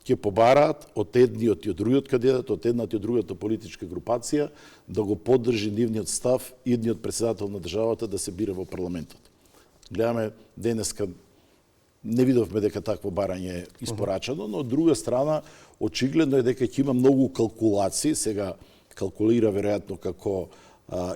ќе побараат од едниот и од другиот кандидат, од едната и од другата политичка групација, да го поддржи нивниот став идниот председател на државата да се бира во парламентот. Гледаме денеска, не видовме дека такво барање е испорачано, но од друга страна, очигледно е дека ќе има многу калкулации, сега калкулира веројатно како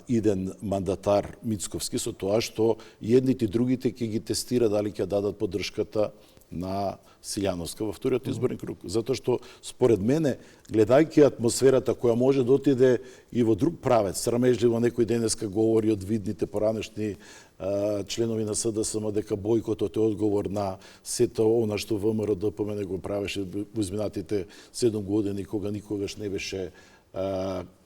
иден мандатар Мицковски со тоа што едните и другите ќе ги тестира дали ќе дадат поддршката на Силјановска во вториот изборен круг. Затоа што, според мене, гледајќи атмосферата која може да отиде и во друг правец, срамежливо некој денеска говори од видните поранешни членови на СДСМ дека бојкотот е одговор на сето она што ВМРО ДПМН го правеше во изминатите 7 години, кога никогаш не беше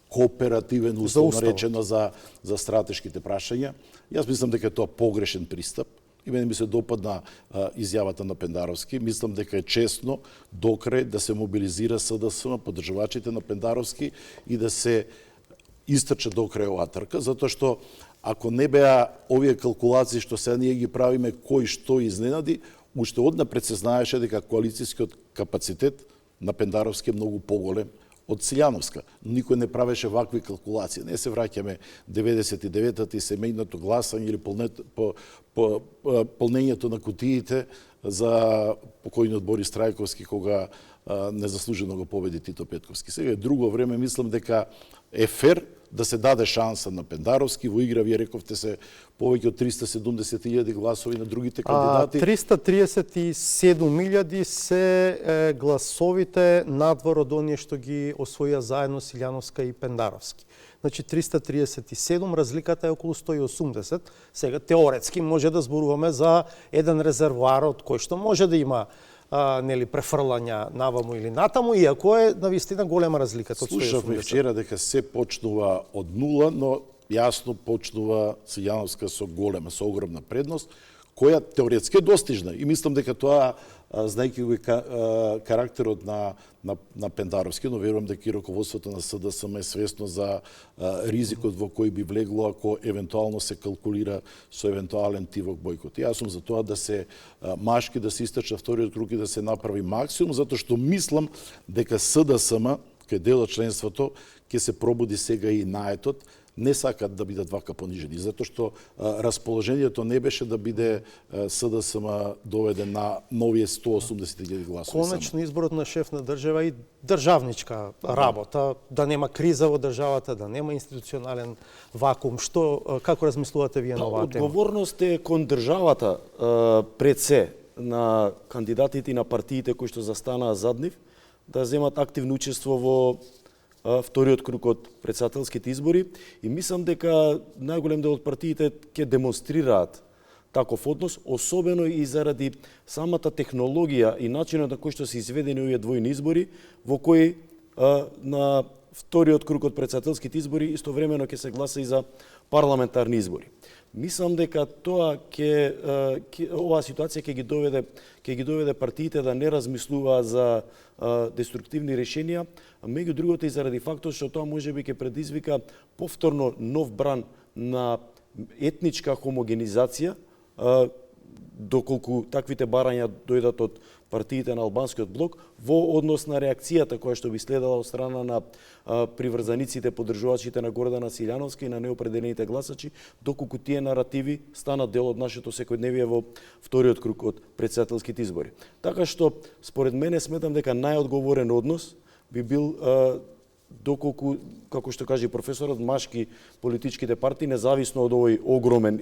кооперативен условно речено за стратешките прашања. Јас мислам дека е тоа погрешен пристап. И мене ми се допадна изјавата на Пендаровски. Мислам дека е честно докрај да се мобилизира СДСМ, поддржувачите на Пендаровски и да се истрче докрај оваа трка, затоа што ако не беа овие калкулации што сега ние ги правиме кој што изненади, уште однапред се знаеше дека коалицијскиот капацитет на Пендаровски е многу поголем од Силјановска. Никој не правеше вакви калкулации. Не се враќаме 99-та и семејното гласање или полнењето на кутиите за покојниот Борис Трајковски кога незаслужено го победи Тито Петковски. Сега е друго време, мислам дека е фер да се даде шанса на Пендаровски. Во игра, вие рековте се повеќе од 370.000 гласови на другите кандидати. 337.000 се гласовите надвор од оние што ги освоија заедно Силјановска и Пендаровски. Значи 337, разликата е околу 180. Сега теоретски може да зборуваме за еден резервоар од кој што може да има нели префрлања наваму или натаму, иако е навистина голема разликата од 180. Слушавме вчера дека се почнува од нула, но јасно почнува Силјановска со голема, со огромна предност, која теоретски е достижна. И мислам дека тоа, знајќи го карактерот на Пендаровски, но верувам дека и раководството на СДСМ е свесно за ризикот во кој би влегло ако евентуално се калкулира со евентуален тивок бојкот. Јас сум за тоа да се машки, да се истече вториот круг и да се направи максимум, затоа што мислам дека СДСМ, кај дел од членството, ќе се пробуди сега и наетот, не сакат да бидат вака понижени, затоа што расположението не беше да биде СДСМ доведен на новие 180.000 гласови. Конечно изборот на шеф на држава и државничка работа, да нема криза во државата, да нема институционален вакуум. Како размислувате вие на оваа тема? Одговорност е кон државата пред се на кандидатите и на партиите кои што застанаа зад нив да земат активно учество во вториот круг од претседателските избори и мислам дека најголем дел од партиите ќе демонстрираат таков однос, особено и заради самата технологија и начинот на кој што се изведени овие двојни избори, во кои на вториот круг од претседателските избори истовремено ќе се гласа и за парламентарни избори. Мислам дека тоа оваа ситуација ќе ги доведе партиите да не размислуваат за деструктивни решенија, а меѓу другото и заради фактот што тоа можеби ќе предизвика повторно нов бран на етничка хомогенизација, доколку таквите барања дојдат од партиите на албанскиот блок во однос на реакцијата која што би следала од страна на приврзаниците, поддржувачите на Гордана Силјановска и на неопределените гласачи, доколку тие наративи станат дел од нашето секојдневие во вториот круг од претседателските избори. Така што, според мене, сметам дека најодговорен однос би бил доколку, како што каже професорот, машки политичките партии, независно од овој огромен,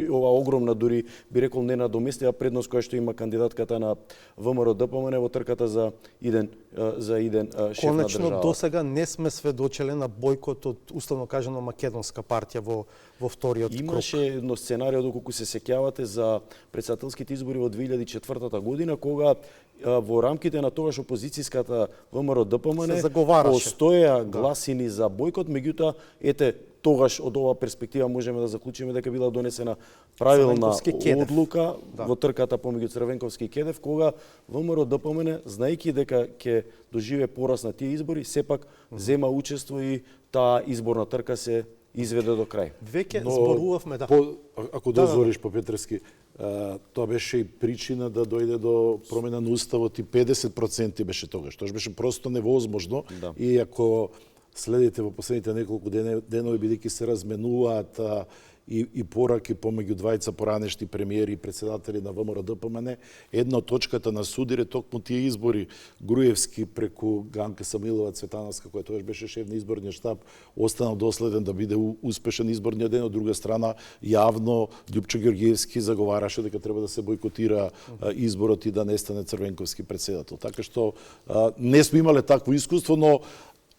ова огромна дури би рекол ненадоместива предност која што има кандидатката на ВМРО ДПМН во трката за иден шеф на држава. Конечно, досега не сме сведочеле на бојкот од уставно кажано македонска партија во вториот круг. Имаше едно сценарио, доколку се сеќавате, за претседателските избори во 2004 година, кога во рамките на тогаш опозицијската ВМРО ДПМН постоја гласини за бојкот, меѓутоа ете тогаш од оваа перспектива можеме да заклучиме дека била донесена правилна одлука во трката помеѓу Црвенковски и Кедев, кога ВМРО ДПМН, знаејќи дека ќе доживее пораз на тие избори, сепак зема учество и таа изборна трка се изведе до крај. Веќе зборувавме ако дозволиш по Петровски, тоа беше и причина да дојде до промена на уставот и 50% беше тогаш. Тоа беше просто невозможно и ако следите во последните неколку денови, бидејќи се разменуваат и пораки помеѓу двајца поранешни премиери и председатели на ВМРО ДПМН, една од точката на судире токму тие избори, Груевски преку Ганка Самилова Цветановска, која тогаш беше шеф на изборниот штаб, останал доследен да биде успешен изборниот ден. Од друга страна, јавно Љупчо Ѓорѓиевски заговараше дека треба да се бојкотира изборот и да не стане Црвенковски председател. Така што не сме имале такво искуство, но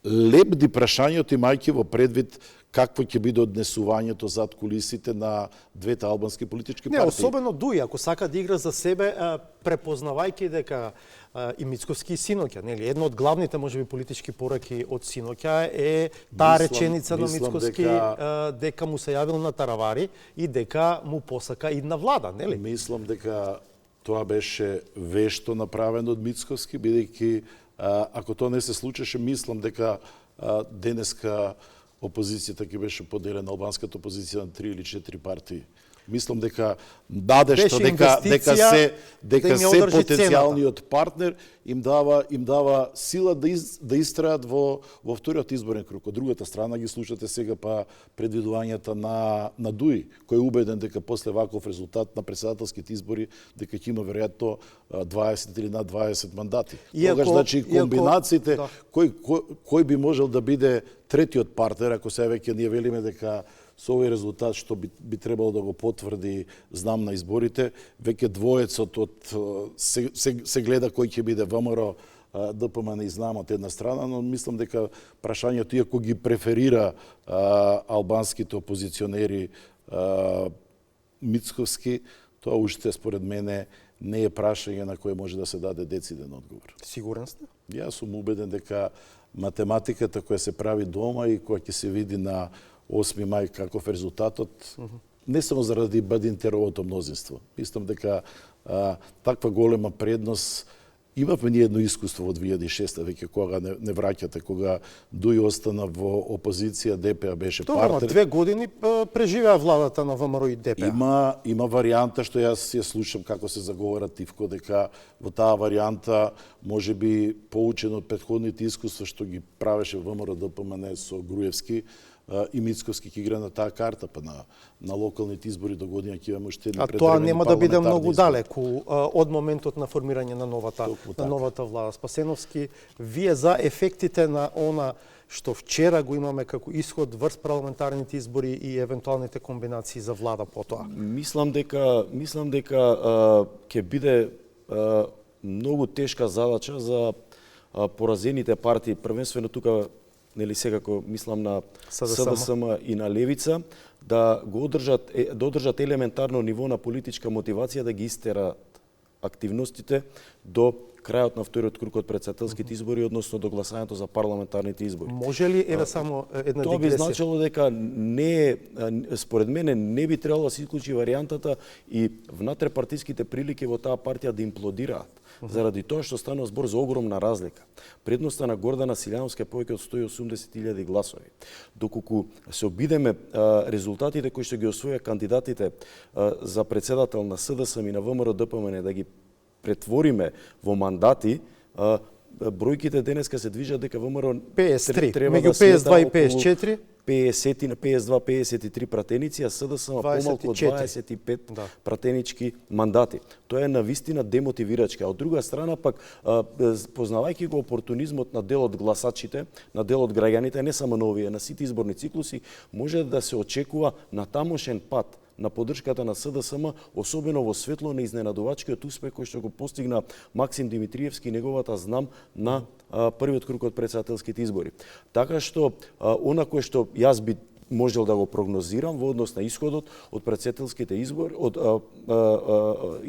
лепди прашањето имајќи во предвид какво ќе биде однесувањето зад кулисите на двете албански политички партии. Не, особено Дуј, ако сака да игра за себе, препознавајќи дека и Мицковски и Синоќа, нели, едно од главните можеби политички пораки од Синоќа е таа реченица на Мицковски дека му се јавил на Таравари и дека му посака идна влада, нели? Мислам дека тоа беше вешто направено од Мицковски, бидејќи ако тоа не се случеше, мислам дека денеска опозицијата ќе беше поделена, албанската опозиција на 3 или 4 партии. Мислам дека надежта Беше дека инвестиција се да им ја се одржи потенцијалниот партнер им дава сила да истрајат во вториот изборен круг. Од другата страна ги слушате сега па предвидувањата на Дуи, кој е убеден дека после ваков резултат на претседателските избори дека ќе има веројатно 20 или над 20 мандати. Тогаш значи комбинациите кој би можел да биде третиот партнер, ако се веќе ние велиме дека со овој резултат што би требало да го потврди знам на изборите, веќе двоецот се гледа кој ќе биде ВМРО, ДПМН и знам од една страна, но мислам дека прашањето иако ги преферира албанските опозиционери Мицковски, тоа уште според мене не е прашање на кое може да се даде дециден одговор. Сигурен сте? Јас сум убеден дека математиката која се прави дома и која ќе се види на 8 мај каков резултатот, не само заради Бадинтеровото мнозинство. Мислам дека таква голема предност имавме ние едно искуство во 2006 веќе кога не враќате, кога Дуј остана во опозиција, ДПА беше партнер. 2 години преживеа владата на ВМРО и ДПА. Има варијанта што јас ја слушам како се заговара Тивко, дека во таа варијанта можеби поучен од претходните искуства што ги правеше ВМРО ДПМН со Груевски, и Мицковски ќе игра на таа карта, па на локалните избори до година ќе имаме уште едни предвремени тоа нема да биде многу избори. далеку од моментот на формирање на новата влада. Спасеновски, вие за ефектите на она што вчера го имаме како исход врз парламентарните избори и евентуалните комбинации за влада потоа? Мислам дека ќе биде многу тешка задача за поразените партии, првенствено тука нели секако мислам на СДСМ и на Левица, да го одржат елементарно ниво на политичка мотивација да ги истерат активностите до крајот на вториот круг од претседателските избори, односно до гласањето за парламентарните избори. Може ли само една Тоа би дигресија? значило дека според мене не би требало да се исклучи варијантата и внатре-партиските прилики во таа партија да имплодираат. Заради тоа што станува збор за огромна разлика. Предноста на Гордана Силјановска е повеќе од 180.000 гласови. Доколку се обидеме резултатите кои што ги освоја кандидатите за председател на СДСМ и на ВМРО ДПМН да ги претвориме во мандати, бројките денеска се движат дека ВМРО 53, треба меѓу 52 и 54, 50 на 52-53 пратеници, а СДСМ помалку од 25 пратенички мандати. Тоа е навистина демотивирачка. Од друга страна пак, познавајќи го опортунизмот на дел од гласачите, на дел од граѓаните, не само на овие, на сите изборни циклуси, може да се очекува на тамошен пат на поддршката на СДСМ, особено во светло на изненадувачкиот успех кој што го постигна Максим Димитриевски и неговата знам на првиот круг од претседателските избори. Така што, она кое што јас би можел да го прогнозирам во однос на исходот од претседателските избори,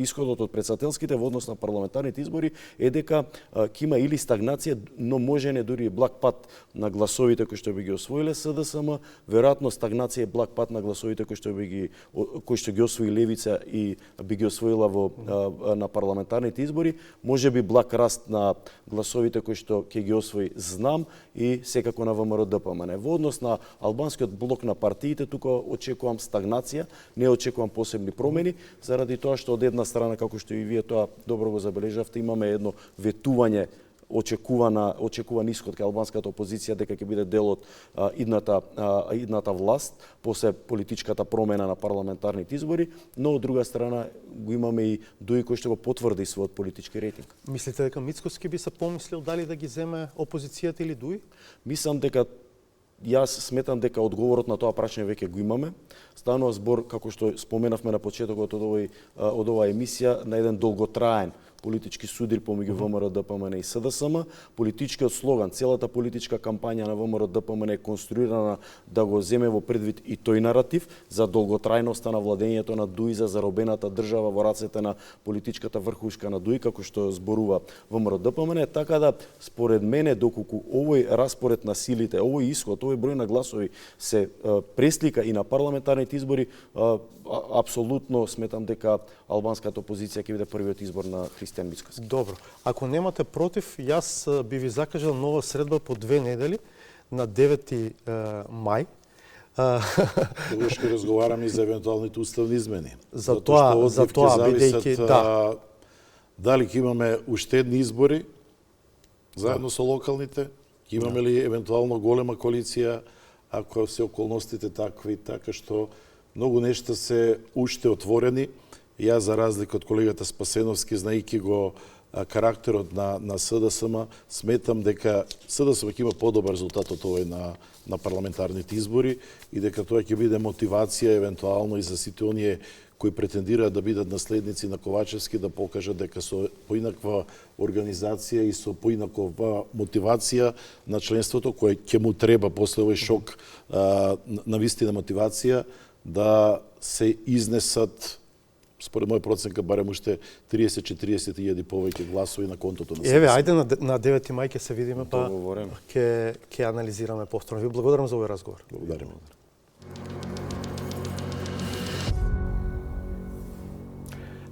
исходот од претседателските во однос на парламентарните избори е дека ќе има или стагнација, но може не дури и благ пат на гласовите кои што би ги освоиле СДСМ, веројатно стагнација и благ пат на гласовите кои што ги освои Левица и би ги освоила на парламентарните избори, може би благ раст на гласовите кои што ќе ги освои Знам и секако на ВМРО ДПМН. Во однос на албанскиот блок на партиите, тука очекувам стагнација, не очекувам посебни промени, заради тоа што од една страна, како што и вие тоа добро го забележавте, имаме едно ветување, очекуван исход кај албанската опозиција дека ќе биде дел од идната власт после политичката промена на парламентарните избори, но од друга страна го имаме и Дуј кој што го потврди својот политички рейтинг. Мислите дека Мицковски би се помислил дали да ги земе опозицијата или Дуј? Мислам дека Јас сметам дека одговорот на тоа прашање веќе го имаме. Станува збор, како што споменавме на почетокот од оваа емисија, на еден долготраен политички судир помеѓу ВМРО ДПМН и СДСМ. Политичкиот слоган, целата политичка кампања на ВМРО ДПМН е конструирана да го земе во предвид и тој наратив за долготрајноста на владењето на Дуј, за заробената држава во рацете на политичката врхушка на Дуј, како што зборува ВМРО ДПМН. Така да, според мене, доколку овој распоред на силите, овој исход, овој број на гласови се преслика и на парламентарните избори, апсолутно сметам дека албанската опозиција ќе биде првиот избор на Христијан Мицковски. Добро. Ако немате против, јас би ви закажал нова средба по 2 недели на 9 мај Тогаш ќе разговараме и за евентуалните уставни измени. За тоа бидејќи дали ќе имаме уштедни избори заедно со локалните, ќе имаме ли евентуално голема коалиција ако се околностите такви, така што многу нешта се уште отворени. Јас, за разлика од колегата Спасеновски, знаејќи го карактерот на СДСМ, сметам дека СДСМ ќе има подобар резултат од овој на парламентарните избори и дека тоа ќе биде мотивација евентуално и за сите оние кои претендираат да бидат наследници на Ковачевски да покажат дека со поинаква организација и со поинаква мотивација на членството кој ќе му треба после овој шок на вистина мотивација да се изнесат според моја проценка барем уште 30-40 повеќе гласови на контото на СДСМ. Еве, ајде на 9 мај ќе се видиме па ќе анализираме повторно. Ви благодарам за овој разговор. Благодарам.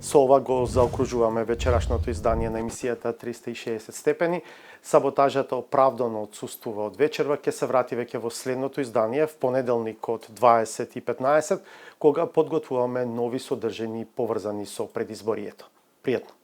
Со ова го заокружуваме вечерашното издание на емисијата 360 степени. Саботажата оправдано отсуствува од вечерва, ќе се врати веќе во следното издание в понеделник од 20:15, кога подготвуваме нови содржини поврзани со предизборието. Пријатно!